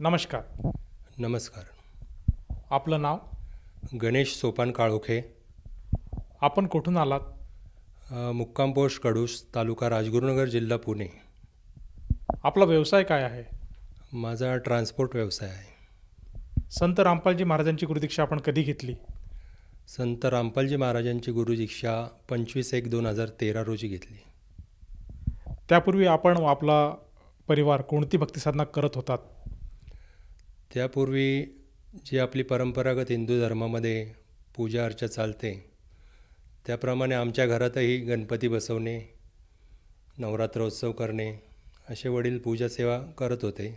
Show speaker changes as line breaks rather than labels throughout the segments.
नमस्कार.
नमस्कार.
आपलं नाव?
गणेश सोपान काळोखे.
आपण कुठून आलात?
मुक्काम पोस्ट कडूस, तालुका राजगुरुनगर, जिल्हा पुणे.
आपला व्यवसाय काय आहे?
माझा ट्रान्सपोर्ट व्यवसाय आहे.
संत रामपालजी महाराजांची गुरुदीक्षा आपण कधी घेतली?
संत रामपालजी महाराजांची गुरुदीक्षा 25/1/2013 रोजी घेतली.
त्यापूर्वी आपण व आपला परिवार कोणती भक्तिसाधना करत होतात?
त्यापूर्वी जी आपली परंपरागत हिंदू धर्मामध्ये पूजा अर्चा चालते त्याप्रमाणे आमच्या घरातही गणपती बसवणे, नवरात्रोत्सव करणे असे वडील पूजा सेवा करत होते.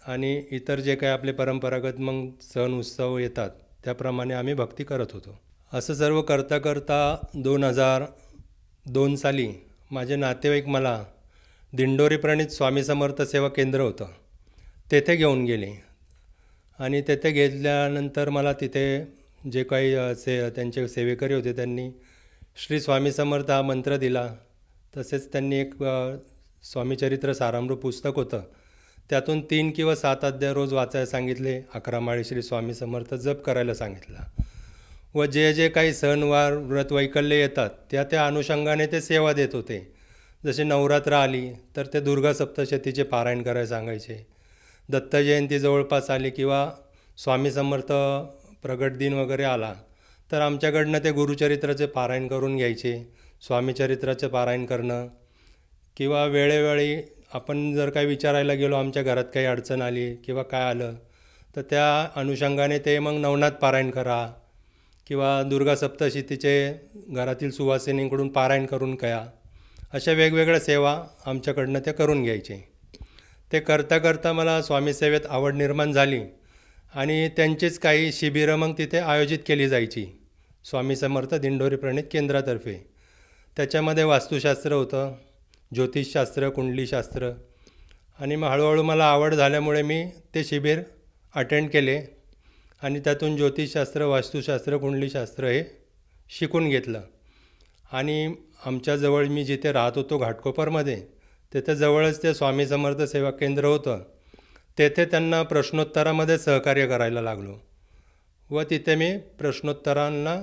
आणि इतर जे काही आपले परंपरागत मग सण उत्सव येतात त्याप्रमाणे आम्ही भक्ती करत होतो. असं सर्व करता करता 2002 साली माझे नातेवाईक मला दिंडोरी प्रणित स्वामी समर्थ सेवा केंद्र होतं तेथे घेऊन गेले. आणि तेथे गेल्यानंतर मला तिथे जे काही त्यांचे सेवेकरी होते त्यांनी श्री स्वामी समर्थ हा मंत्र दिला. तसेच त्यांनी एक स्वामीचरित्र सारामृत पुस्तक होतं त्यातून 3 किंवा 7 अध्याय रोज वाचायला सांगितले. 11 माळी श्री स्वामी समर्थ जप करायला सांगितला. व जे जे काही सणवार व्रत वैकल्य येतात त्या अनुषंगाने ते सेवा देत होते. जसे नवरात्र आली तर ते दुर्गा सप्तशतीचे पारायण करायला सांगायचे. दत्त जयंती जवळपास आली किंवा स्वामी समर्थ प्रगट दिन वगैरे आला तर आमच्याकडनं ते गुरुचरित्राचे पारायण करून घ्यायचे. स्वामीचरित्राचे पारायण करणं किंवा वेळोवेळी आपण जर काही विचारायला गेलो, आमच्या घरात काही अडचण आली किंवा काय आलं तर त्या अनुषंगाने ते मग नवनाथ पारायण करा किंवा दुर्गा सप्तशतीचे घरातील सुवासिनींकडून पारायण करून कया, अशा वेगवेगळ्या सेवा आमच्याकडनं ते करून घ्यायचे. ते करता करता मला स्वामी सेवेत आवड निर्माण झाली आणि त्यांचीच काही शिबिरं मग तिथे आयोजित केली जायची स्वामी समर्थ दिंडोरी प्रणित केंद्रातर्फे. त्याच्यामध्ये वास्तुशास्त्र होतं, ज्योतिषशास्त्र, कुंडलीशास्त्र. आणि मग हळूहळू मला आवड झाल्यामुळे मी ते शिबिर अटेंड केले आणि त्यातून ज्योतिषशास्त्र, वास्तुशास्त्र, कुंडलीशास्त्र हे शिकून घेतलं. आणि आमच्याजवळ मी जिथे राहत होतो घाटकोपरमध्ये, तिथे जवळच ते स्वामी समर्थ सेवा केंद्र होतं. तेथे त्यांना प्रश्नोत्तरामध्ये सहकार्य करायला लागलो व तिथे मी प्रश्नोत्तरांना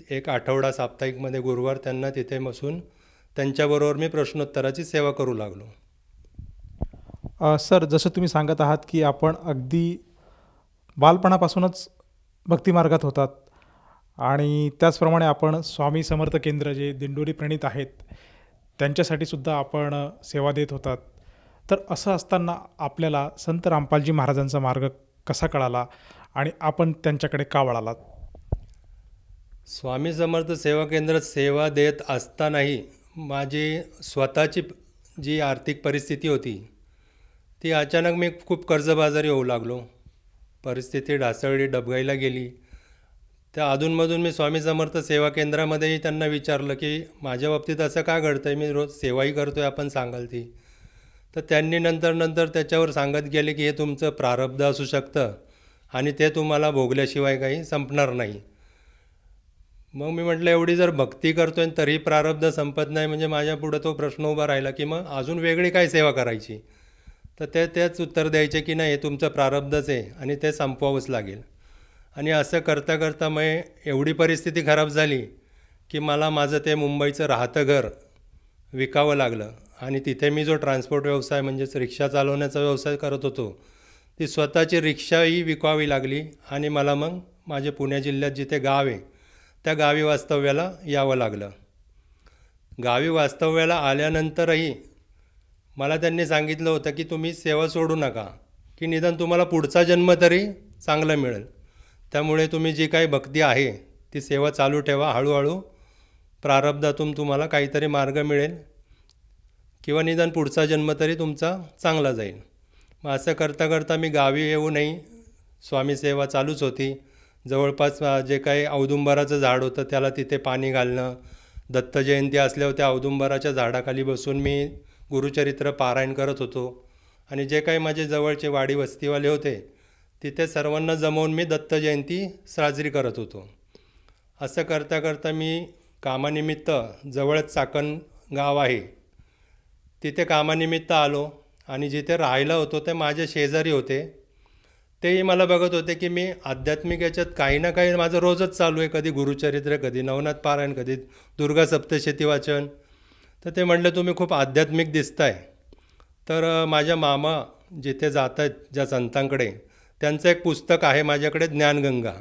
एक आठवडा साप्ताहिकमध्ये गुरुवार त्यांना तिथे बसून त्यांच्याबरोबर मी प्रश्नोत्तराची सेवा करू लागलो.
सर, जसं तुम्ही सांगत आहात की आपण अगदी बालपणापासूनच भक्तिमार्गात होतात आणि त्याचप्रमाणे आपण स्वामी समर्थ केंद्र जे दिंडोरी प्रणित आहेत त्यांच्यासाठी सुद्धा आपण सेवा देत होतात. तर असं असताना आपल्याला संत रामपालजी महाराजांचा मार्ग कसा कळाला आणि आपण त्यांच्याकडे का वळालात?
स्वामी समर्थ सेवा केंद्रात सेवा देत असतानाही माझी स्वतःची जी आर्थिक परिस्थिती होती ती अचानक मी खूप कर्जबाजारी होऊ लागलो. परिस्थिती ढासळली, डबघाईला गेली. त्या अधूनमधून मी स्वामी समर्थ सेवा केंद्रामध्येही त्यांना विचारलं की माझ्या बाबतीत असं का घडतं आहे, मी रोज सेवाही करतो आहे आपण सांगाल ती. तर त्यांनी नंतर त्याच्यावर सांगत गेले की हे तुमचं प्रारब्ध असू शकतं आणि ते तुम्हाला भोगल्याशिवाय काही संपणार नाही. मग मी म्हटलं एवढी जर भक्ती करतो आहे तरी प्रारब्ध संपत नाही म्हणजे माझ्यापुढं तो प्रश्न उभा राहिला की मग अजून वेगळी काय सेवा करायची. तर तेच उत्तर द्यायचे की नाही, हे तुमचं प्रारब्धच आहे आणि ते संपवावंच लागेल. आणि असं करता करता मग एवढी परिस्थिती खराब झाली की मला माझं ते मुंबईचं राहतं घर विकावं लागलं. आणि तिथे मी जो ट्रान्सपोर्ट व्यवसाय म्हणजेच रिक्षा चालवण्याचा व्यवसाय करत होतो ती स्वतःची रिक्षाही विकावी लागली आणि मला मग माझे पुणे जिल्ह्यात जिथे गाव आहे त्या गावी वास्तव्याला यावं लागलं. गावी वास्तव्याला आल्यानंतरही मला त्यांनी सांगितलं होतं की तुम्ही सेवा सोडू नका, की निदान तुम्हाला पुढचा जन्म तरी चांगला मिळेल. त्यामुळे तुम्ही जी काही भक्ती आहे ती सेवा चालू ठेवा. हळूहळू प्रारब्धातून तुम्हाला काहीतरी मार्ग मिळेल किंवा निदान पुढचा जन्म तरी तुमचा चांगला जाईल. मग असं करता करता मी गावी येऊनही स्वामी सेवा चालूच होती. जवळपास जे काही औदुंबराचं झाड होतं त्याला तिथे पाणी घालणं, दत्त जयंती असल्यावर त्या औदुंबराच्या झाडाखाली बसून मी गुरुचरित्र पारायण करत होतो. आणि जे काही माझे जवळचे वाडी वस्तीवाले होते तिथे सर्वांना जमवून मी दत्त जयंती साजरी करत होतो. असं करता करता मी कामानिमित्त जवळच चाकण गाव आहे तिथे कामानिमित्त आलो आणि जिथे राहायला होतो ते माझे शेजारी होते. तेही मला बघत होते की मी आध्यात्मिक याच्यात काही ना काही माझं रोजच चालू आहे, कधी गुरुचरित्र, कधी नवनाथ पारायण, कधी दुर्गा सप्तशती वाचन. तर ते म्हणले तुम्ही खूप आध्यात्मिक दिसताय. तर माझ्या मामा जिथे जात आहेत ज्या संतांकडे, त्यांचं एक पुस्तक आहे माझ्याकडे, ज्ञानगंगा.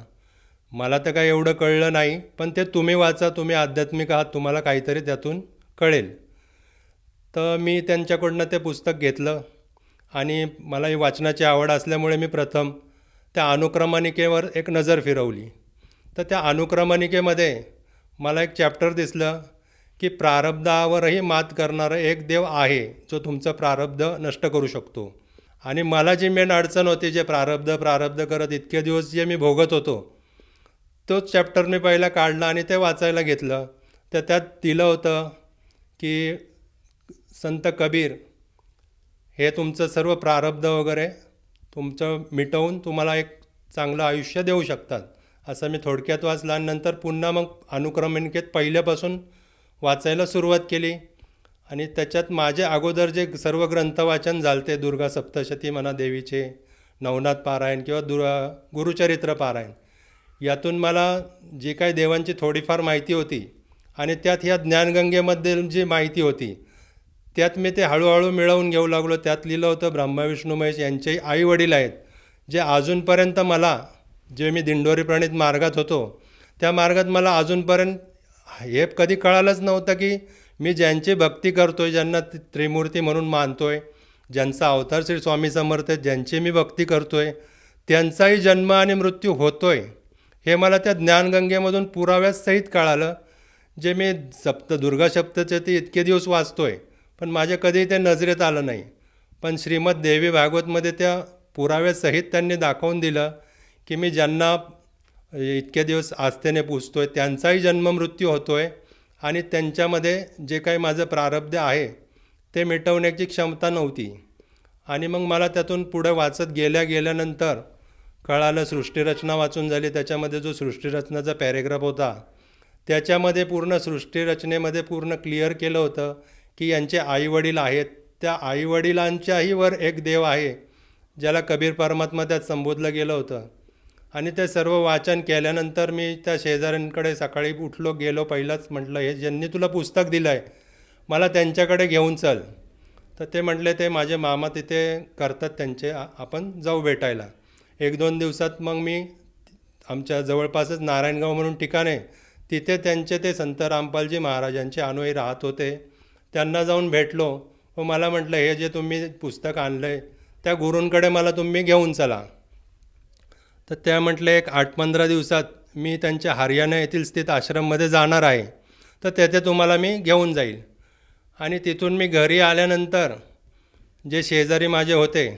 मला तर काही एवढं कळलं नाही, पण ते तुम्ही वाचा, तुम्ही आध्यात्मिक आहात, तुम्हाला काहीतरी त्यातून कळेल. तर मी त्यांच्याकडनं ते पुस्तक घेतलं आणि मला ही वाचनाची आवड असल्यामुळे मी प्रथम त्या अनुक्रमणिकेवर एक नजर फिरवली. तर त्या अनुक्रमणिकेमध्ये मला एक चॅप्टर दिसलं की प्रारब्धावरही मात करणारा एक देव आहे जो तुमचं प्रारब्ध नष्ट करू शकतो. आणि मला जी मेन अडचण होती, जे प्रारब्ध करत इतके दिवस जे मी भोगत होतो, तोच चॅप्टर मी पहिला काढला आणि ते वाचायला घेतलं. तर त्यात दिलं होतं की संत कबीर हे तुमचं सर्व प्रारब्ध वगैरे तुमचं मिटवून तुम्हाला एक चांगलं आयुष्य देऊ शकतात, असं मी थोडक्यात वाचलं. आणि नंतर पुन्हा मग अनुक्रमणिकेत पहिल्यापासून वाचायला सुरुवात केली. आणि त्याच्यात माझे अगोदर जे सर्व ग्रंथ वाचन झालते, दुर्गा सप्तशती म्हणा देवीचे, नवनाथ पारायण किंवा गुरुचरित्र पारायण, यातून मला जी काही देवांची थोडीफार माहिती होती आणि त्यात ह्या ज्ञानगंगेमध्ये जी माहिती होती त्यात मी ते हळूहळू मिळवून घेऊ लागलो. त्यात लिहिलं होतं ब्रह्मा विष्णू महेश यांचेही आई वडील आहेत, जे अजूनपर्यंत मला, जे मी दिंडोरी प्रणित मार्गात होतो त्या मार्गात मला अजूनपर्यंत हे कधी कळालंच नव्हतं की मी ज्यांची भक्ती करतो आहे, ज्यांना त्रिमूर्ती म्हणून मानतो आहे, ज्यांचा अवतार श्री स्वामी समर्थ आहेत, ज्यांची मी भक्ती करतो आहे, त्यांचाही जन्म आणि मृत्यू होतो आहे, हे मला त्या ज्ञानगंगेमधून पुराव्यासहित कळालं. जे मी दुर्गा सप्तशती इतके दिवस वाचतो आहे, पण माझ्या कधी ते नजरेत आलं नाही. पण श्रीमद देवी भागवतमध्ये त्या पुराव्यासहित त्यांनी दाखवून दिलं की मी ज्यांना इतके दिवस आस्थेने पूजतो आहे त्यांचाही जन्ममृत्यू होतो आहे आणि त्यांच्यामध्ये जे काही माझं प्रारब्ध आहे ते मिटवण्याची क्षमता नव्हती. आणि मग मला त्यातून पुढे वाचत गेल्यानंतर कळालं, सृष्टीरचना वाचून झाली. त्याच्यामध्ये जो सृष्टीरचनाचा पॅरेग्राफ होता त्याच्यामध्ये पूर्ण सृष्टीरचनेमध्ये पूर्ण क्लिअर केलं होतं की यांचे आईवडील आहेत, त्या आईवडिलांच्याही वर एक देव आहे ज्याला कबीर परमात्मा त्यात संबोधलं गेलं होतं. आणि ते सर्व वाचन केल्यानंतर मी त्या शेजाऱ्यांकडे सकाळी उठलो, गेलो, पहिलाच म्हटलं हे ज्यांनी तुला पुस्तक दिलं आहे मला त्यांच्याकडे घेऊन चल. तर ते म्हटले ते माझे मामा तिथे करतात त्यांचे, आपण जाऊ भेटायला. 1-2 दिवसात मग मी आमच्या जवळपासच नारायणगाव म्हणून ठिकाण आहे, तिथे त्यांचे ते संत रामपालजी महाराजांचे अनुयायी राहत होते, त्यांना जाऊन भेटलो. व मला म्हटलं हे जे तुम्ही पुस्तक आणलं आहे त्या गुरूंकडे मला तुम्ही घेऊन चला. तर त्या म्हटले एक 8-15 दिवसात मी त्यांच्या हरियाणा येथील स्थित आश्रममध्ये जाणार आहे, तर तेथे तुम्हाला मी घेऊन जाईल. आणि तिथून मी घरी आल्यानंतर जे शेजारी माझे होते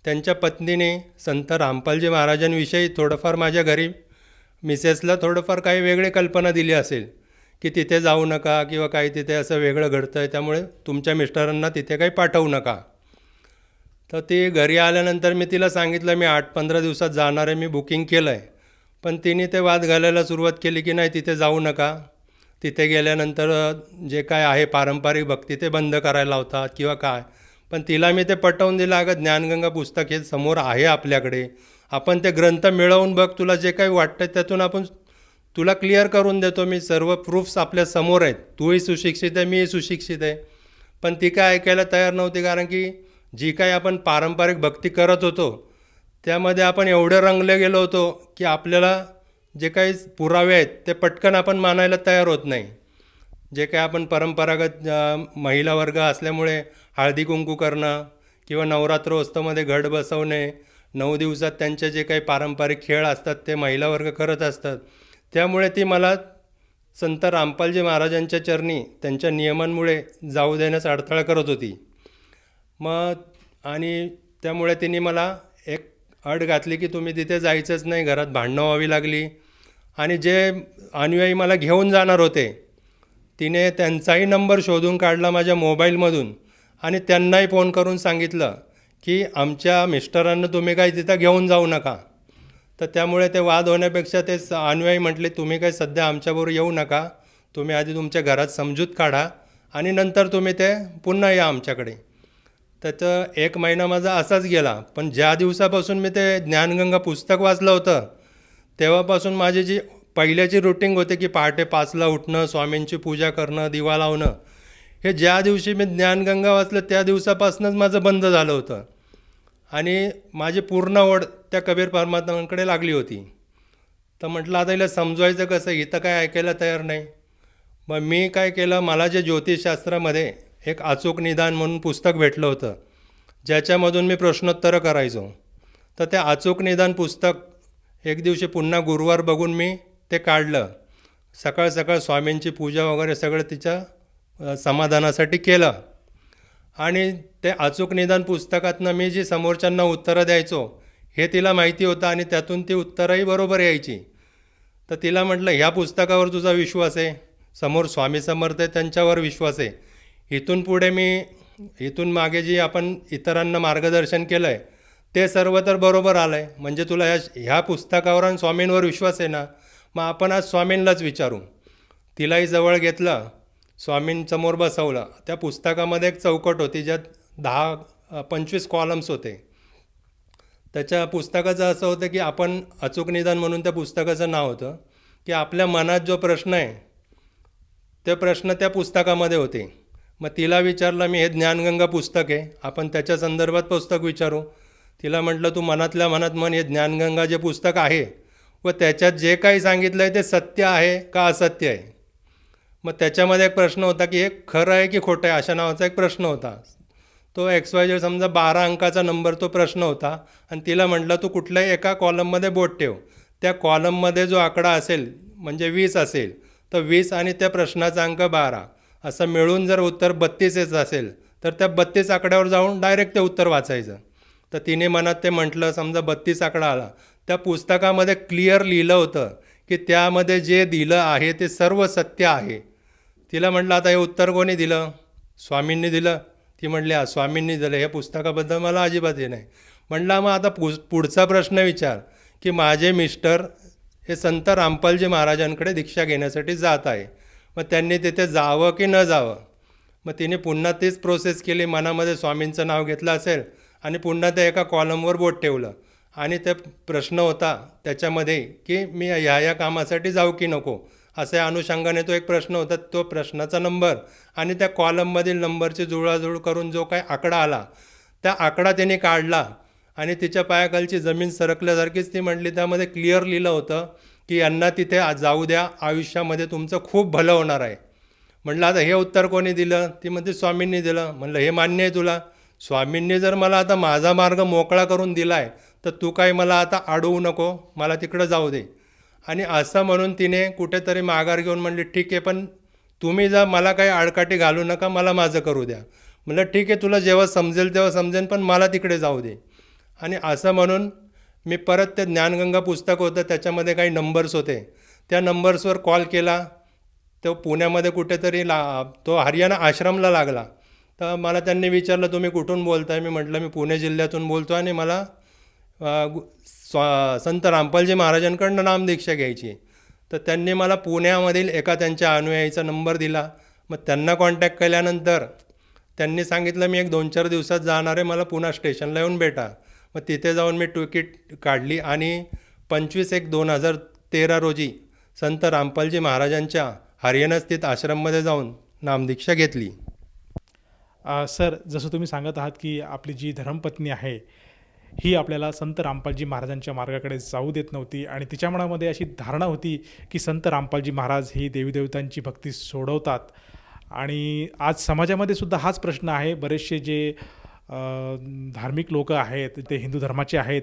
त्यांच्या पत्नीने संत रामपालजी महाराजांविषयी थोडंफार माझ्या घरी मिसेसला थोडंफार काही वेगळी कल्पना दिली असेल की तिथे जाऊ नका किंवा काही तिथे असं वेगळं घडतं आहे, त्यामुळे तुमच्या मिस्टरांना तिथे काही पाठवू नका. तर ती घरी आल्यानंतर मी तिला सांगितलं मी 8-15 दिवसात जाणार आहे, मी बुकिंग केलं आहे. पण तिने ते वाद घालायला सुरुवात केली की नाही तिथे जाऊ नका, तिथे गेल्यानंतर जे काय आहे पारंपरिक भक्ती ते बंद करायला लावतात किंवा काय. पण तिला मी ते पटवून दिलं, अगं ज्ञानगंगा पुस्तक हे समोर आहे आपल्याकडे, आपण ते ग्रंथ मिळवून बघ, तुला जे काही वाटतं त्यातून आपण तुला क्लिअर करून देतो, मी सर्व प्रूफ्स आपल्या समोर आहेत, तूही सुशिक्षित आहे मीही सुशिक्षित आहे. पण ती काय ऐकायला तयार नव्हती, कारण की जी काही आपण पारंपरिक भक्ती करत होतो त्यामध्ये आपण एवढे रंगले गेलो होतो की आपल्याला जे काही पुरावे आहेत ते पटकन आपण मानायला तयार होत नाही. जे काही आपण परंपरागत महिला वर्ग असल्यामुळे हळदी कुंकू करणं किंवा नवरात्रोत्सवामध्ये घट बसवणे, 9 दिवसात त्यांचे जे काही पारंपरिक खेळ असतात ते महिला वर्ग करत असतात, त्यामुळे ती मला संत रामपालजी महाराजांच्या चरणी त्यांच्या नियमांमुळे जाऊ देण्यास अडथळा करत होती. मग आणि त्यामुळे तिने मला एक अट घातली की तुम्ही तिथे जायचंच नाही, घरात भांडणं व्हावी लागली. आणि जे अनुयायी मला घेऊन जाणार होते तिने त्यांचाही नंबर शोधून काढला माझ्या मोबाईलमधून आणि त्यांनाही फोन करून सांगितलं की आमच्या मिस्टरांना तुम्ही काही तिथं घेऊन जाऊ नका. तर त्यामुळे ते वाद होण्यापेक्षा ते अनुयायी म्हटले तुम्ही काही सध्या आमच्याबरोबर येऊ नका, तुम्ही आधी तुमच्या घरात समजूत काढा आणि नंतर तुम्ही ते पुन्हा या आमच्याकडे. त्याचं 1 महिना माझा असाच गेला. पण ज्या दिवसापासून मी ते ज्ञानगंगा पुस्तक वाचलं होतं, तेव्हापासून माझी जी पहिल्याची रुटीन होते की पहाटे 5ला उठणं, स्वामींची पूजा करणं, दिवा लावणं, हे ज्या दिवशी मी ज्ञानगंगा वाचलं त्या दिवसापासूनच माझं बंद झालं होतं. आणि माझी पूर्ण ओढ त्या कबीर परमात्मांकडे लागली होती. तर म्हटलं आता हिला समजवायचं कसं, इथं काय ऐकायला तयार नाही. मग मी काय केलं, मला जे ज्योतिषशास्त्रामध्ये एक अचूक निदान म्हणून पुस्तक भेटलं होतं, ज्याच्यामधून मी प्रश्नोत्तरं करायचो. तर ते अचूक निदान पुस्तक एक दिवशी पुन्हा गुरुवार बघून मी ते काढलं. सकाळ सकाळ स्वामींची पूजा वगैरे सगळं तिच्या समाधानासाठी केलं. आणि ते अचूक निदान पुस्तकातनं मी जी समोरच्यांना उत्तरं द्यायचो हे तिला माहिती होतं आणि त्यातून ती उत्तरंही बरोबर यायची. तर तिला म्हटलं, ह्या पुस्तकावर तुझा विश्वास आहे, समोर स्वामी समर्थ आहे त्यांच्यावर विश्वास आहे. इथून मागे जी आपण इतरांना मार्गदर्शन केलं आहे ते सर्व तर बरोबर आलं आहे, म्हणजे तुला ह्या पुस्तकावर आणि स्वामींवर विश्वास आहे ना, मग आपण आज स्वामींनाच विचारू. तिलाही जवळ घेतलं, स्वामींसमोर बसवलं. त्या पुस्तकामध्ये एक चौकट होती ज्यात 10-25 कॉलम्स होते. त्याच्या पुस्तकाचं असं होतं की आपण अचूक निदान म्हणून त्या पुस्तकाचं नाव होतं की आपल्या मनात जो प्रश्न आहे ते प्रश्न त्या पुस्तकामध्ये होते. मग तिला विचारलं मी, हे ज्ञानगंगा पुस्तक आहे, आपण त्याच्या संदर्भात पुस्तक विचारू. तिला म्हटलं, तू मनातल्या मनात म्हण, हे ज्ञानगंगा जे पुस्तक आहे व त्याच्यात जे काही सांगितलं आहे ते सत्य आहे का असत्य आहे. मग त्याच्यामध्ये एक प्रश्न होता की हे खरं आहे की खोटं आहे, अशा नावाचा एक प्रश्न होता. तो XYZ समजा 12 अंकाचा नंबर तो प्रश्न होता. आणि तिला म्हटलं, तू कुठल्याही एका कॉलममध्ये बोट ठेव, त्या कॉलममध्ये जो आकडा असेल म्हणजे 20 असेल तर 20 आणि त्या प्रश्नाचा अंक 12 असं मिळून जर उत्तर 32 असेल तर त्या 32 आकड्यावर जाऊन डायरेक्ट ते उत्तर वाचायचं. तर तिने मनात ते म्हटलं, समजा 32 आकडा आला. त्या पुस्तकामध्ये क्लिअर लिहिलं होतं की त्यामध्ये जे दिलं आहे ते सर्व सत्य आहे. तिला म्हटलं, आता हे उत्तर कोणी दिलं? स्वामींनी दिलं. ती म्हटली, हा स्वामींनी दिलं, हे पुस्तकाबद्दल मला अजिबात हे नाही. म्हटलं, मग आता पुढचा प्रश्न विचार की माझे मिस्टर हे संत रामपालजी महाराजांकडे दीक्षा घेण्यासाठी जात आहे, मग त्यांनी तिथे जावं की न जावं. मग तिने पुन्हा तीच प्रोसेस केली, मनामध्ये स्वामींचं नाव घेतलं असेल आणि पुन्हा ते एका कॉलमवर बोट ठेवलं. आणि ते प्रश्न होता त्याच्यामध्ये की मी ह्या कामासाठी जाऊ की नको, अशा अनुषंगाने तो एक प्रश्न होता. तो प्रश्नाचा नंबर आणि त्या कॉलममधील नंबरची जुळवाजुळव करून जो काही आकडा आला त्या आकडा तिने काढला आणि तिच्या पायाखालची जमीन सरकल्यासारखीच ती म्हटली. त्यामध्ये क्लिअर लिहिलं होतं की यांना तिथे जाऊ द्या, आयुष्यामध्ये तुमचं खूप भलं होणार आहे. म्हटलं, आता हे उत्तर कोणी दिलं? ती म्हणते, स्वामींनी दिलं. म्हटलं, हे मान्य आहे तुला? स्वामींनी जर मला आता माझा मार्ग मोकळा करून दिला आहे तर तू काय मला आता अडवू नको, मला तिकडं जाऊ दे. आणि असं म्हणून तिने कुठेतरी माघार घेऊन म्हणली, ठीक आहे, पण तुम्ही जा, मला काही आडकाठी घालू नका, मला माझं करू द्या. म्हटलं, ठीक आहे, तुला जेव्हा समजेल तेव्हा समजेल, पण मला तिकडे जाऊ दे. आणि असं म्हणून मी परत ते ज्ञानगंगा पुस्तक होतं त्याच्यामध्ये काही नंबर्स होते, त्या नंबर्सवर कॉल केला. तो पुण्यामध्ये कुठेतरी तो हरियाणा आश्रमला लागला. तर मला त्यांनी विचारलं, तुम्ही कुठून बोलताय? मी म्हटलं, मी पुणे जिल्ह्यातून बोलतो आणि मला संत रामपालजी महाराजांकडनं नामदीक्षा घ्यायची. तर त्यांनी मला पुण्यामधील एका त्यांच्या अनुयायीचा नंबर दिला. मग त्यांना कॉन्टॅक्ट केल्यानंतर त्यांनी सांगितलं, मी एक 2-4 दिवसात जाणार आहे, मला पुणा स्टेशनला येऊन भेटा. मग तिथे जाऊन मी तिकीट काढली आणि 25/1/2013 रोजी संत रामपालजी महाराजांच्या हरियाणा स्थित आश्रममध्ये जाऊन नामदीक्षा घेतली.
सर, जसं तुम्ही सांगत आहात की आपली जी धर्मपत्नी आहे ही आपल्याला संत रामपालजी महाराजांच्या मार्गाकडे जाऊ देत नव्हती आणि तिच्या मनामध्ये अशी धारणा होती की संत रामपालजी महाराज ही देवीदेवतांची भक्ती सोडवतात. आणि आज समाजामध्ये सुद्धा हाच प्रश्न आहे. बरेचसे जे धार्मिक लोक आहेत, ते हिंदू धर्माचे आहेत,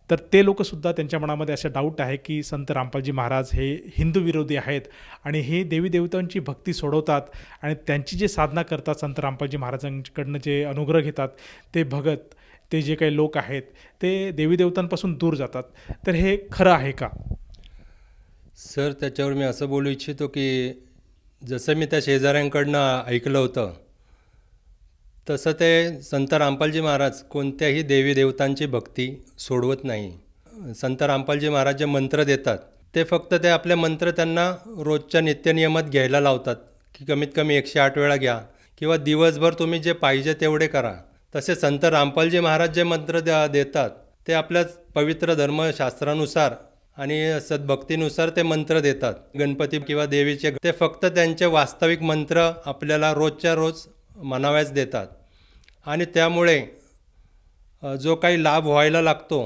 तर ते लोकसुद्धा त्यांच्या मनामध्ये अशा डाऊट आहे की संत रामपालजी महाराज हे हिंदू विरोधी आहेत आणि हे देवीदेवतांची भक्ती सोडवतात आणि त्यांची जे साधना करतात, संत रामपालजी महाराजांकडनं जे अनुग्रह घेतात, ते भगत, ते जे काही लोक आहेत ते देवीदेवतांपासून दूर जातात. तर हे खरं आहे का?
सर, त्याच्यावर मी असं बोलू इच्छितो की जसं मी त्या शेजाऱ्यांकडनं ऐकलं होतं तसं ते संत रामपालजी महाराज कोणत्याही देवी देवतांची भक्ती सोडवत नाही. संत रामपालजी महाराज जे मंत्र देतात ते फक्त ते आपले मंत्र त्यांना रोजच्या नित्यनियमात घ्यायला लावतात की कमीत कमी 108 वेळा घ्या किंवा दिवसभर तुम्ही जे पाहिजे तेवढे करा. तसे संत रामपालजी महाराज जे मंत्र देतात ते आपल्या पवित्र धर्मशास्त्रानुसार आणि सद्भक्तीनुसार ते मंत्र देतात. गणपती किंवा देवीचे ते फक्त त्यांचे वास्तविक मंत्र आपल्याला रोजच्या रोज म्हणाव्यास देतात. आणि त्यामुळे जो काही लाभ व्हायला लागतो,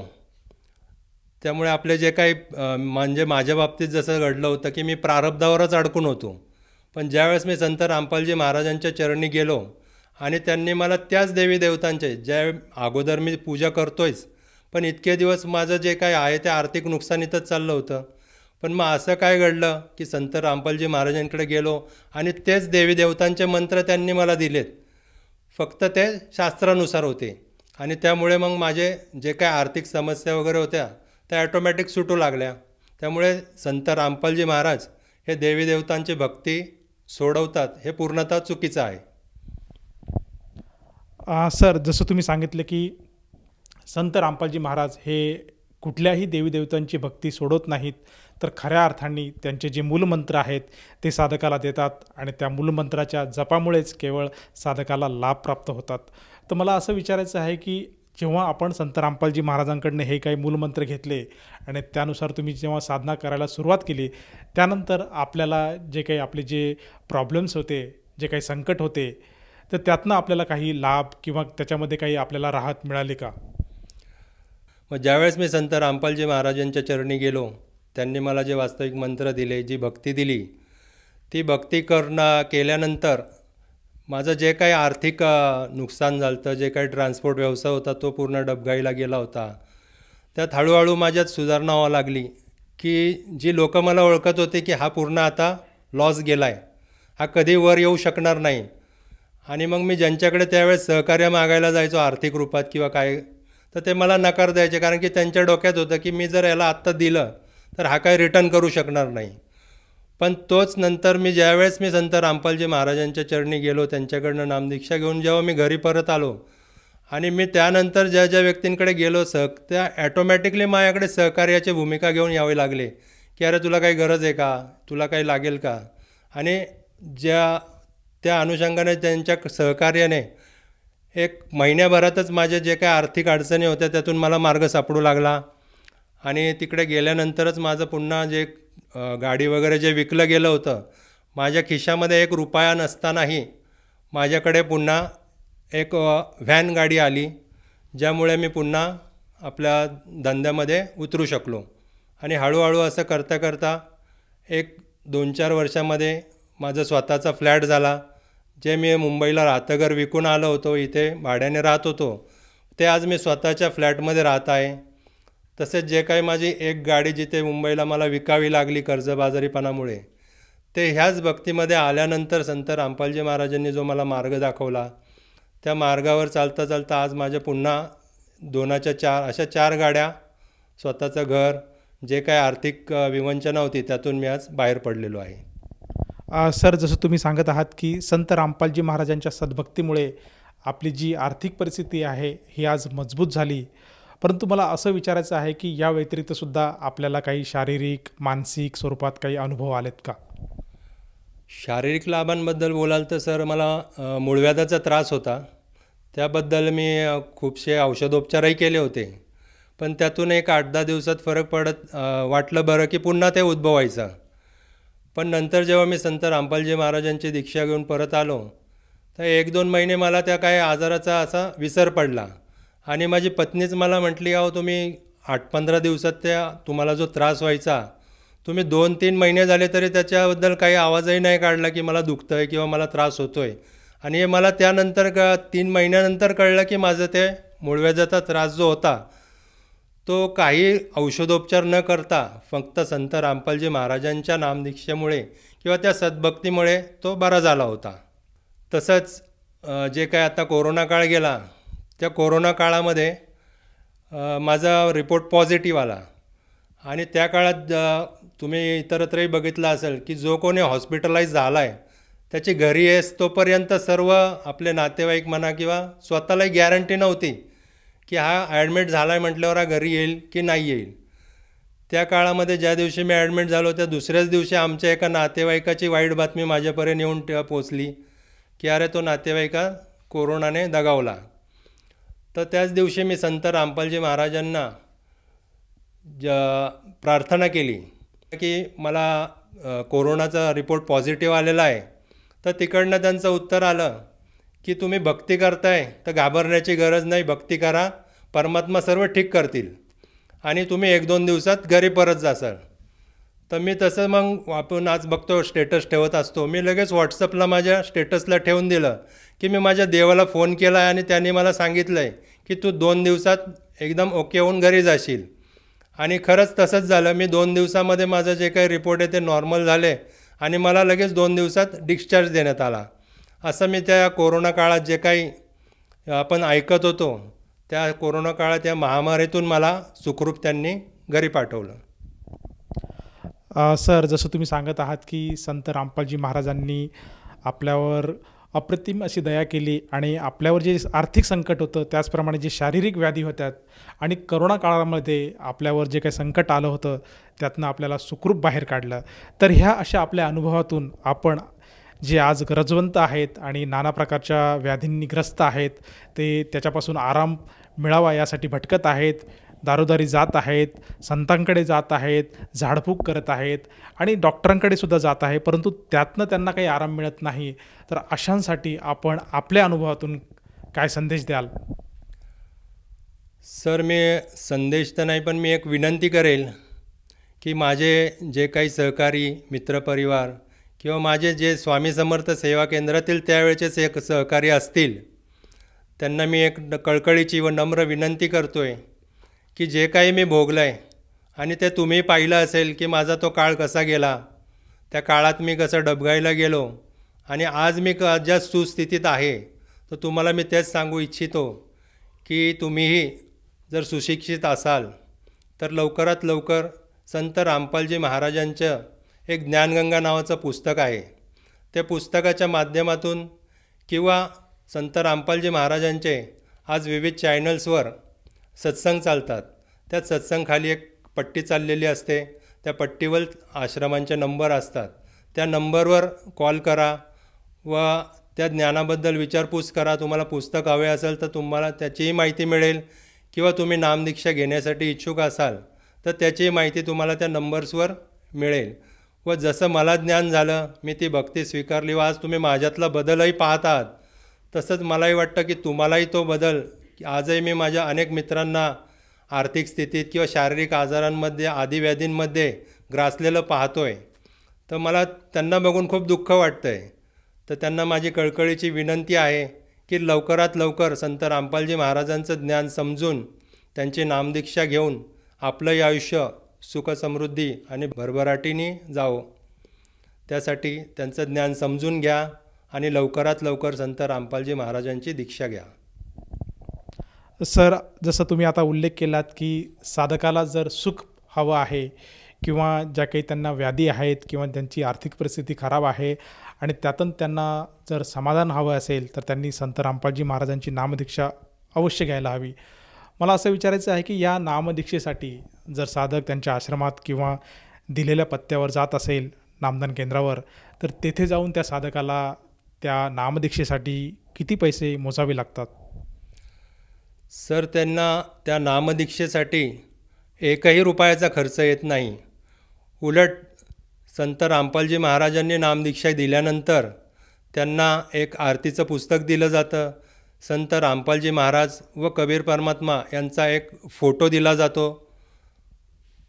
त्यामुळे आपले जे काही म्हणजे माझ्या बाबतीत जसं घडलं होतं की मी प्रारब्धावरच अडकून होतो. पण ज्यावेळेस मी संत रामपालजी महाराजांच्या चरणी गेलो आणि त्यांनी मला त्याच देवी देवतांचे ज्या अगोदर मी पूजा करतोयच, पण इतके दिवस माझं जे काही आहे ते आर्थिक नुकसानीतच चाललं होतं. पण मग असं काय घडलं की संत रामपालजी महाराजांकडे गेलो आणि तेच देवी देवतांचे मंत्र त्यांनी मला दिलेत, फक्त ते शास्त्रानुसार होते. आणि त्यामुळे मग माझे जे काय आर्थिक समस्या वगैरे होत्या त्या ॲटोमॅटिक सुटू लागल्या. त्यामुळे संत रामपालजी महाराज हे देवी देवतांची भक्ती सोडवतात हे पूर्णतः चुकीचं आहे.
सर, जसं तुम्ही सांगितलं की संत रामपालजी महाराज हे कुठल्याही देवी देवतांची भक्ती सोडत नाहीत, तर खऱ्या अर्थाने त्यांचे जे मूलमंत्र आहेत ते साधकाला देतात आणि त्या मूलमंत्राच्या जपामुळेच केवळ साधकाला लाभ प्राप्त होतात. तर मला असं विचारायचं आहे की जेव्हा आपण संत रामपालजी महाराजांकडनं हे काही मूलमंत्र घेतले आणि त्यानुसार तुम्ही जेव्हा साधना करायला सुरुवात केली, त्यानंतर आपल्याला जे काही आपले जे प्रॉब्लेम्स होते, जे काही संकट होते, तर त्यातनं आपल्याला काही लाभ किंवा त्याच्यामध्ये काही आपल्याला राहत मिळाली का?
मग ज्यावेळेस मी संत रामपालजी महाराजांच्या चरणी गेलो, त्यांनी मला जे वास्तविक मंत्र दिले, जी भक्ती दिली, ती भक्ती केल्यानंतर माझं जे काही आर्थिक नुकसान झालं होतं, जे काही ट्रान्सपोर्ट व्यवसाय होता तो पूर्ण डबघाईला गेला होता. त्यात हळूहळू माझ्यात सुधारणा व्हावं लागली की जी लोकं मला ओळखत होते की हा पूर्ण आता लॉस गेला आहे, हा कधी वर येऊ शकणार नाही. आणि मग मी ज्यांच्याकडे त्यावेळेस सहकार्य मागायला जायचो आर्थिक रूपात किंवा काय, तर ते मला नकार द्यायचे, कारण की त्यांच्या डोक्यात होतं की मी जर याला आत्ता दिलं तर हा काय रिटर्न करू शकणार नाही. पण तोच नंतर ज्यावेळेस मी संत रामपालजी महाराजांच्या चरणी गेलो, त्यांच्याकडनं नामदीक्षा घेऊन जेव्हा मी घरी परत आलो आणि मी त्यानंतर ज्या ज्या व्यक्तींकडे गेलो त्या ॲटोमॅटिकली माझ्याकडे सहकार्याची भूमिका घेऊन यावे लागले की अरे तुला काही गरज आहे का, तुला काही लागेल का. आणि त्या अनुषंगाने त्यांच्या सहकार्याने एक महिन्याभरातच माझे जे काही आर्थिक अडचणी होत्या त्यातून मला मार्ग सापडू लागला. आणि तिकडे गेल्यानंतरच माझं पुन्हा जे गाडी वगैरे जे विकलं गेलं होतं, माझ्या खिशामध्ये ₹1 नसतानाही माझ्याकडे पुन्हा एक व्हॅन गाडी आली, ज्यामुळे मी पुन्हा आपल्या धंद्यामध्ये उतरू शकलो. आणि हळूहळू असं करता करता 1-2-4 वर्षामध्ये माझं स्वतःचा फ्लॅट झाला. जे मी मुंबईला राहतं घर विकून आलो होतो, इथे भाड्याने राहत होतो, ते आज मी स्वतःच्या फ्लॅटमध्ये राहत आहे. तसेच जे काही माझी एक गाडी जिथे मुंबईला मला विकावी लागली कर्जबाजारीपणामुळे, ते ह्याच भक्तीमध्ये आल्यानंतर संत रामपालजी महाराजांनी जो मला मार्ग दाखवला, त्या मार्गावर चालता चालता आज माझ्या पुन्हा 2च्या 4 अशा 4 गाड्या, स्वतःचं घर, जे काही आर्थिक विवंचना होती त्यातून मी आज बाहेर पडलेलो आहे.
सर, जसं तुम्ही सांगत आहात की संत रामपालजी महाराजांच्या सद्भक्तीमुळे आपली जी आर्थिक परिस्थिती आहे ही आज मजबूत झाली, परंतु मला असं विचारायचं आहे की या व्यतिरिक्तसुद्धा आपल्याला काही शारीरिक, मानसिक स्वरूपात काही अनुभव आलेत का?
शारीरिक लाभांबद्दल बोलाल तर सर, मला मूळव्याधाचा त्रास होता. त्याबद्दल मी खूपसे औषधोपचारही केले होते, पण त्यातून एक 8-10 दिवसात फरक वाटलं बरं की पुन्हा ते उद्भवायचं. पण नंतर जेव्हा मी संत रामपालजी महाराजांची दीक्षा घेऊन परत आलो, तर 1-2 महिने मला त्या काही आजाराचा असा विसर पडला. आणि माझी पत्नीच मला म्हटली, अहो तुम्ही 8-15 दिवसात तुम्हाला जो त्रास व्हायचा, तुम्ही 2-3 महिने झाले तरी त्याच्याबद्दल काही आवाजही नाही काढला की मला दुखतं आहे किंवा मला त्रास होतो आहे. आणि हे मला त्यानंतर 3 महिन्यानंतर कळलं की माझं ते मूळव्याधाचा त्रास जो होता तो काही औषधोपचार न करता फक्त संत रामपालजी महाराजांच्या नामदीक्षेमुळे किंवा त्या सद्भक्तीमुळे तो बरा झाला होता. तसंच जे काय आता कोरोना काळ गेला, त्या कोरोना काळामध्ये माझा रिपोर्ट पॉझिटिव्ह आला. आणि त्या काळात तुम्ही इतरत्रही बघितलं असेल की जो कोणी हॉस्पिटलाइज झाला आहे त्याची घरी येस तोपर्यंत सर्व आपले नातेवाईक म्हणा किंवा स्वतःलाही गॅरंटी नव्हती की हा ॲडमिट झाला आहे म्हटल्यावर हा घरी येईल की नाही येईल. त्या काळामध्ये ज्या दिवशी मी ॲडमिट झालो त्या दुसऱ्याच दिवशी आमच्या एका नातेवाईकाची वाईट बातमी माझ्यापर्यंत येऊन पोचली की अरे तो नातेवाईका कोरोनाने दगावला. तर त्याच दिवशी मी संत रामपालजी महाराजांना प्रार्थना केली की मला कोरोनाचा रिपोर्ट पॉझिटिव्ह आलेला आहे. तर तिकडनं त्यांचं उत्तर आलं की तुम्ही भक्ती करताय तर घाबरण्याची गरज नाही, भक्ती करा, परमात्मा सर्व ठीक करतील आणि तुम्ही 1-2 दिवसात घरी परत जासाल. तर मी तसं मग आपण आज बघतो स्टेटस ठेवत असतो, मी लगेच व्हॉट्सअपला माझ्या स्टेटसला ठेवून दिलं की मी माझ्या देवाला फोन केला आहे आणि त्यांनी मला सांगितलं आहे की तू 2 दिवसात एकदम ओके होऊन घरी जाशील. आणि खरंच तसंच झालं. मी 2 दिवसामध्ये माझं जे काही रिपोर्ट आहे ते नॉर्मल झाले आणि मला लगेच 2 दिवसात डिस्चार्ज देण्यात आला. असं मी त्या कोरोना काळात जे काही आपण ऐकत होतो त्या कोरोना काळात या महामारीतून मला सुखरूप त्यांनी घरी पाठवलं.
सर, जसं तुम्ही सांगत आहात की संत रामपालजी महाराजांनी आपल्यावर अप्रतिम अशी दया केली आणि आपल्यावर जे आर्थिक संकट होतं, त्याचप्रमाणे जे शारीरिक व्याधी होत्यात आणि करोना काळामध्ये आपल्यावर जे काही संकट आलं होतं त्यातनं आपल्याला सुखरूप बाहेर काढलं. तर ह्या अशा आपल्या अनुभवातून आपण जे आज गरजवंत आहेत आणि नाना प्रकारच्या व्याधींनी ग्रस्त आहेत, ते त्याच्यापासून आराम मिळावा यासाठी भटकत आहेत, दारोदारी जात आहेत, संतांकडे जात आहेत, झाडफूक करत आहेत आणि डॉक्टरांकडे सुद्धा जात आहे, परंतु त्यातनं त्यांना काही आराम मिळत नाही. तर अशांसाठी आपण आपल्या अनुभवातून काय संदेश द्याल?
सर, मी संदेश तर नाही, पण मी एक विनंती करेल की माझे जे काही सहकारी मित्रपरिवार किंवा माझे जे स्वामी समर्थ सेवा केंद्रातील त्यावेळेचे सहकारी असतील, त्यांना मी एक कळकळीची व नम्र विनंती करतो आहे की जे काही मी भोगलं आहे आणि ते तुम्ही पाहिलं असेल की माझा तो काळ कसा गेला, त्या काळात मी कसं डबघाईला गेलो आणि आज मी ज्या सुस्थितीत आहे, तर तुम्हाला मी तेच सांगू इच्छितो की तुम्हीही जर सुशिक्षित असाल तर लवकरात लवकर संत रामपालजी महाराजांचं एक ज्ञानगंगा नावाचं पुस्तक आहे, त्या पुस्तकाच्या माध्यमातून किंवा संत रामपालजी महाराजांचे आज विविध चॅनल्सवर सत्संग चालतात, त्या सत्संगखाली एक पट्टी चाललेली असते, त्या पट्टीवर आश्रमांचे नंबर असतात, त्या नंबरवर कॉल करा व त्या ज्ञानाबद्दल विचारपूस करा. तुम्हाला पुस्तक हवे असेल तर तुम्हाला त्याचीही माहिती मिळेल किंवा तुम्ही नामदीक्षा घेण्यासाठी इच्छुक असाल तर त्याचीही माहिती तुम्हाला त्या नंबर्सवर मिळेल. व जसं मला ज्ञान झालं, मी ती भक्ती स्वीकारली व आज तुम्ही माझ्यातला बदलही पाहत आहात, तसंच मलाही वाटतं की तुम्हालाही तो बदल, आजही मी माझ्या अनेक मित्रांना आर्थिक स्थितीत किंवा शारीरिक आजारांमध्ये, आदिव्याधींमध्ये ग्रासलेलं पाहतो आहे, तर मला त्यांना बघून खूप दुःख वाटतं आहे. तर त्यांना माझी कळकळीची विनंती आहे की लवकरात लवकर संत रामपालजी महाराजांचं ज्ञान समजून त्यांची नामदीक्षा घेऊन आपलंही आयुष्य सुखसमृद्धी आणि भरभराटीने जावं. त्यासाठी त्यांचं ज्ञान समजून घ्या आणि लवकरात लवकर संत रामपालजी महाराजांची दीक्षा घ्या.
सर, जसं तुम्ही आता उल्लेख केलात की साधकाला जर सुख हवं आहे किंवा ज्या काही त्यांना व्याधी आहेत किंवा त्यांची आर्थिक परिस्थिती खराब आहे आणि त्यातून त्यांना जर समाधान हवं असेल तर त्यांनी संत रामपालजी महाराजांची नामदीक्षा अवश्य घ्यायला हवी. मला असं विचारायचं आहे की या नामदीक्षेसाठी जर साधक त्यांच्या आश्रमात किंवा दिलेल्या पत्त्यावर जात असेल नामदान केंद्रावर, तर तेथे जाऊन त्या साधकाला त्या नामदीक्षेसाठी किती पैसे मोजावे लागतात?
सर, त्यांना त्या नामदीक्षेसाठी एकही रुपयाचा खर्च येत नाही. उलट संत रामपालजी महाराजांनी नामदीक्षा दिल्यानंतर त्यांना एक आरतीचं पुस्तक दिलं जातं, संत रामपालजी महाराज व कबीर परमात्मा यांचा एक फोटो दिला जातो,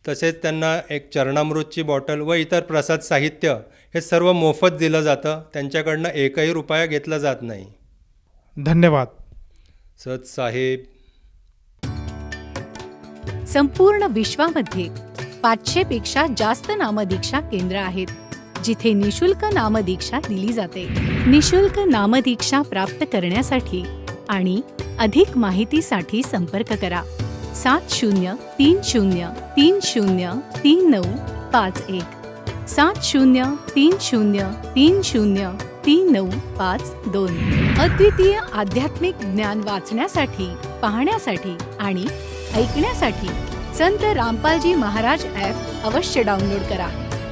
तसेच त्यांना एक चरणामृतची बॉटल व इतर प्रसाद साहित्य हे सर्व मोफत दिलं जातं. त्यांच्याकडनं एकही रुपया घेतला जात नाही.
धन्यवाद.
सत साहेब.
संपूर्ण विश्वामध्ये 500 पेक्षा जास्त नामदीक्षा केंद्र आहेत जिथे निशुल्क नामदीक्षा दिली जाते. निशुल्क नामदीक्षा प्राप्त करण्यासाठी आणि अधिक माहितीसाठी संपर्क करा 7030303951 7030303952. अद्वितीय आध्यात्मिक ज्ञान वाचण्यासाठी, पाहण्यासाठी आणि ऐकण्यासाठी संत रामपालजी महाराज ॲप अवश्य डाउनलोड करा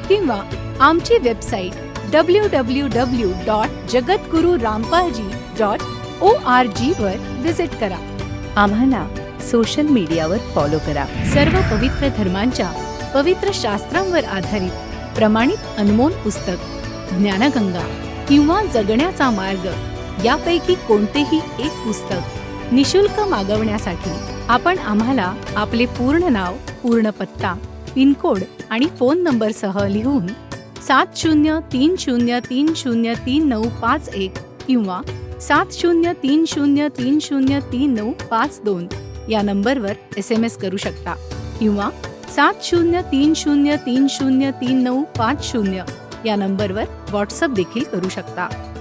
किंवा आमची वेबसाईट www.jagatgururampalji.org वर व्हिजिट करा.
आम्हाला सोशल मीडियावर फॉलो करा.
सर्व पवित्र धर्मांच्या पवित्र शास्त्रांवर आधारित प्रमाणित अनमोल पुस्तक ज्ञानगंगा किंवा जगण्याचा मार्ग यापैकी कोणतेही एक पुस्तक निशुल्क मागवण्यासाठी आपण आम्हाला आपले पूर्ण नाव, पूर्ण पत्ता, पिनकोड आणि फोन नंबरसह लिहून 7030303951 किंवा 7030303952 या नंबरवर SMS करू शकता किंवा 7030303950 या नंबरवर व्हॉट्सअप देखील करू शकता.